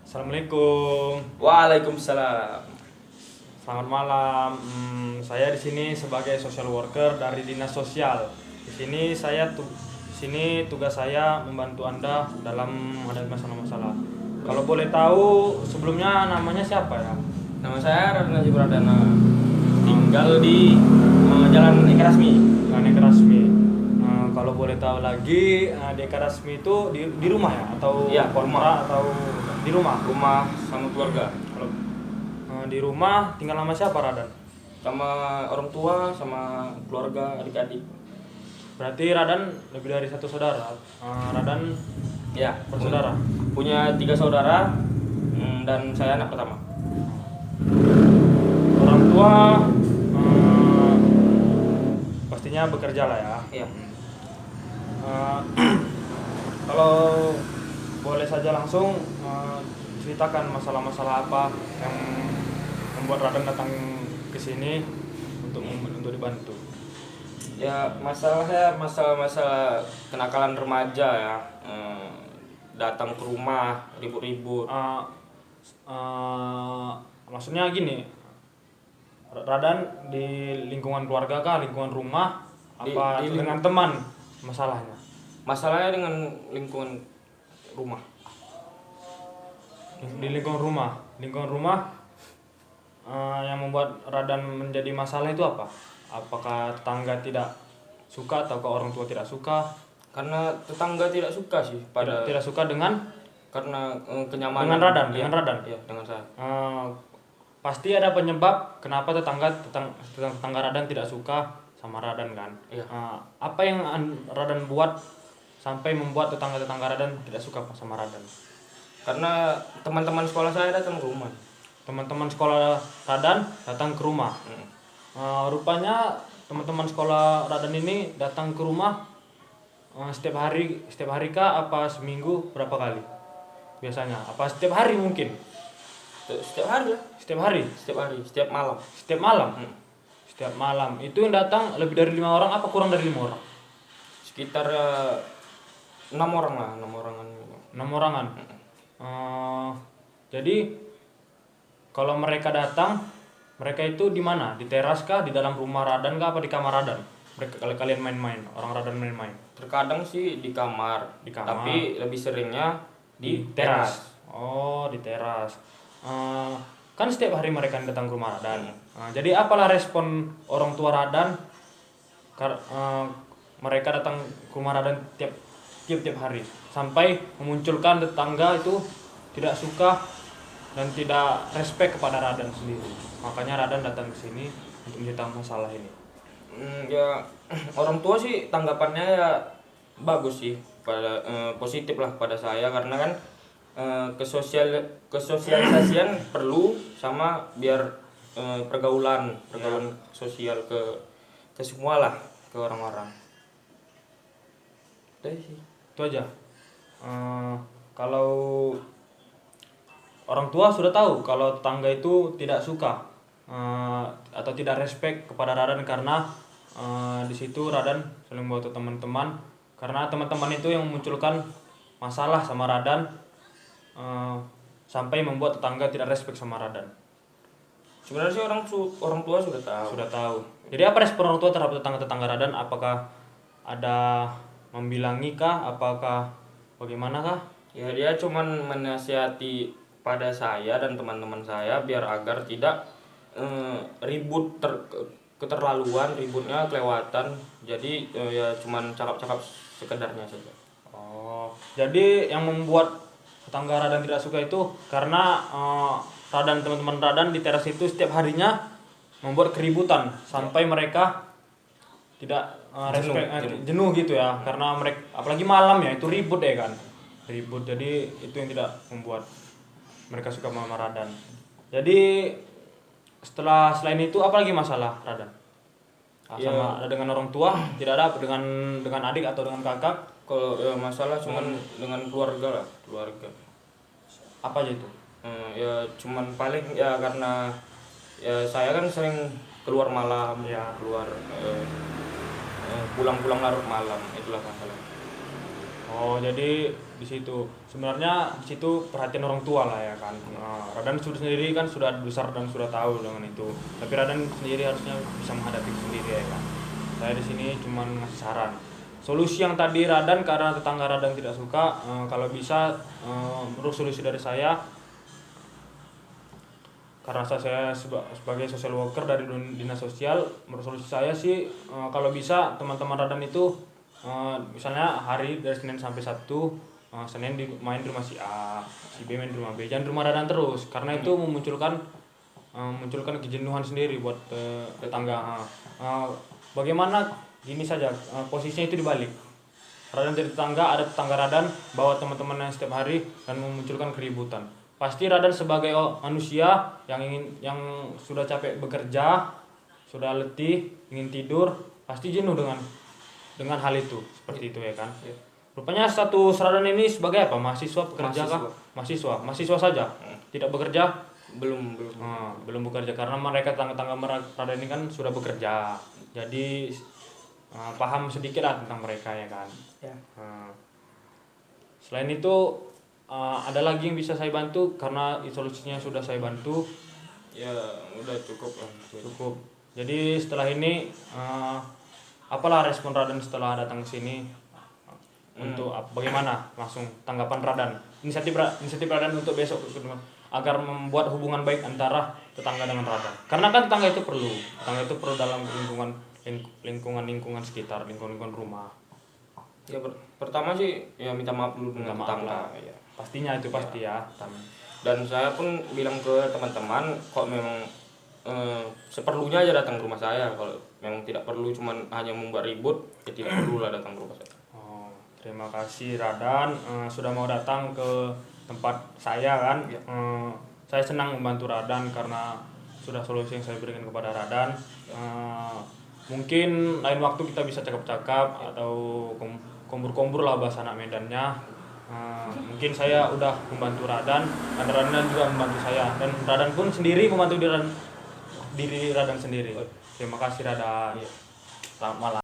Assalamualaikum. Waalaikumsalam. Selamat malam. Saya di sini sebagai social worker dari Dinas Sosial. Di sini tugas saya membantu Anda dalam menghadapi masalah-masalah. Kalau boleh tahu sebelumnya namanya siapa ya? Nama saya Radna Pradana. Tinggal di Jalan Eka Rasmi. Eka Rasmi. Kalau boleh tahu lagi, di Eka Rasmi itu di rumah ya atau Iya, kontrak atau di rumah? Rumah sama keluarga. Kalau di rumah tinggal sama siapa, Radan? Sama orang tua, sama keluarga, adik-adik. Berarti Radan lebih dari satu saudara. Radan Ya, bersaudara. Punya 3 saudara dan saya anak pertama. Orang tua pastinya bekerja lah ya. Iya. Kalau boleh saja langsung ceritakan masalah-masalah apa yang membuat Radan datang ke sini untuk dibantu. Ya, masalahnya masalah kenakalan remaja ya. Datang ke rumah ribut-ribut. Maksudnya gini, Radan di lingkungan keluarga kah, lingkungan rumah, apa Di dengan teman masalahnya? Masalahnya dengan lingkungan rumah. Di lingkungan rumah yang membuat Radan menjadi masalah itu apa? Apakah tetangga tidak suka atau orang tua tidak suka? Karena tetangga tidak suka sih Tidak suka dengan karena kenyamanan dengan Radan. Iya, dengan saya. Pasti ada penyebab kenapa tetangga Radan tidak suka sama Radan kan? Iya. Apa yang Radan buat sampai membuat tetangga Radan tidak suka sama Radan? Karena teman-teman sekolah saya datang ke rumah. Teman-teman sekolah Radan datang ke rumah. Rupanya teman-teman sekolah Radan ini datang ke rumah setiap hari kah, apa seminggu berapa kali biasanya? Apa setiap hari mungkin? Setiap hari lah. Setiap malam. Setiap malam. Itu yang datang lebih dari 5 orang apa kurang dari 5 orang? Sekitar 6 orang lah, 6 orangan. 6 orangan. Jadi kalau mereka datang, mereka itu di mana? Di teras kah, di dalam rumah Radan kah, apa di kamar Radan? Kalian main-main, orang Radan main-main. Terkadang sih di kamar. Tapi lebih seringnya di teras. Oh, di teras. Kan setiap hari mereka datang ke rumah Radan. Jadi apalah respon orang tua Radan? Mereka datang ke rumah Radan tiap hari sampai memunculkan tetangga itu tidak suka dan tidak respect kepada Radan sendiri. Makanya Radan datang ke sini untuk menceritakan masalah ini. Ya, orang tua sih tanggapannya ya bagus sih, positif lah pada saya karena kan kesosialisasian perlu sama biar pergaulan sosial ke semua lah, ke orang-orang. Itu aja. Kalau orang tua sudah tahu kalau tetangga itu tidak suka atau tidak respect kepada Radan karena di situ Radan saling bawa teman-teman, karena teman-teman itu yang memunculkan masalah sama Radan sampai membuat tetangga tidak respect sama Radan. Sebenarnya sih orang tua sudah tahu. Jadi apa respon orang tua terhadap tetangga Radan? Apakah ada membilangi kah? Apakah bagaimana kah? Ya, dia cuman menasihati pada saya dan teman-teman saya biar agar tidak ribut keterlaluan, ributnya kelewatan. Jadi ya cuman cakap-cakap sekedarnya saja. Oh, jadi yang membuat tetangga Radan tidak suka itu karena teman-teman Radan di teras itu setiap harinya membuat keributan sampai mereka tidak jenuh gitu ya. Karena mereka apalagi malam ya, itu ribut ya kan. Jadi itu yang tidak membuat mereka suka sama Radan. Jadi selain itu apa lagi masalah Radan? Sama dengan orang tua, tidak ada dengan adik atau dengan kakak? Kalau masalah cuman dengan keluarga lah, keluarga. Apa aja itu? Ya cuman paling ya karena ya saya kan sering keluar malam, pulang larut malam, itulah masalah. Oh, jadi di situ sebenarnya di situ perhatian orang tua lah ya kan. Nah, Radan sudah sendiri kan sudah besar dan sudah tahu dengan itu. Tapi Radan sendiri harusnya bisa menghadapi itu sendiri ya kan. Saya di sini cuma ngasih saran. Solusi yang tadi Radan karena tetangga Radan tidak suka, kalau bisa menurut solusi dari saya, karena saya sebagai social worker dari dinas sosial, menurut solusi saya sih kalau bisa teman-teman Radan itu misalnya hari dari Senin sampai Sabtu, Senin main di rumah si A, si B main di rumah B, jangan di rumah Radan terus karena itu memunculkan kejenuhan sendiri buat tetangga. Bagaimana gini saja, posisinya itu dibalik. Radan jadi tetangga, ada tetangga Radan bawa teman-temannya setiap hari dan memunculkan keributan. Pasti Radan sebagai manusia yang sudah capek bekerja, sudah letih, ingin tidur, pasti jenuh dengan hal itu, seperti itu ya kan. Rupanya status Radan ini sebagai apa? Mahasiswa, pekerja kah? Mahasiswa saja. Tidak bekerja? Belum bekerja karena mereka tangga-tangga Radan ini kan sudah bekerja. Jadi paham sedikit lah tentang mereka ya kan. Selain itu ada lagi yang bisa saya bantu karena solusinya sudah saya bantu. Ya udah cukup lah. Cukup. Jadi setelah ini apalah respon Radan setelah datang ke sini? Untuk bagaimana langsung tanggapan Radan? Inisiatif Radan untuk besok agar membuat hubungan baik antara tetangga dengan Radan. Karena kan tetangga itu perlu dalam lingkungan sekitar, lingkungan rumah. Ya pertama sih ya minta maaf dulu dengan tetangga. Ya. Pastinya itu pasti ya. Dan saya pun bilang ke teman-teman kok memang seperlunya aja datang ke rumah saya. Kalau memang tidak perlu cuman hanya membuat ribut, ya tidak perlu lah datang ke rumah saya. Terima kasih Radan sudah mau datang ke tempat saya kan. Saya senang membantu Radan karena sudah solusi yang saya berikan kepada Radan. Mungkin lain waktu kita bisa cakap-cakap atau kombur-kombur lah bahasa anak Medannya. Mungkin saya udah membantu Radan dan Radan juga membantu saya, dan Radan pun sendiri membantu diri Radan sendiri. Terima kasih Radan. Selamat malam.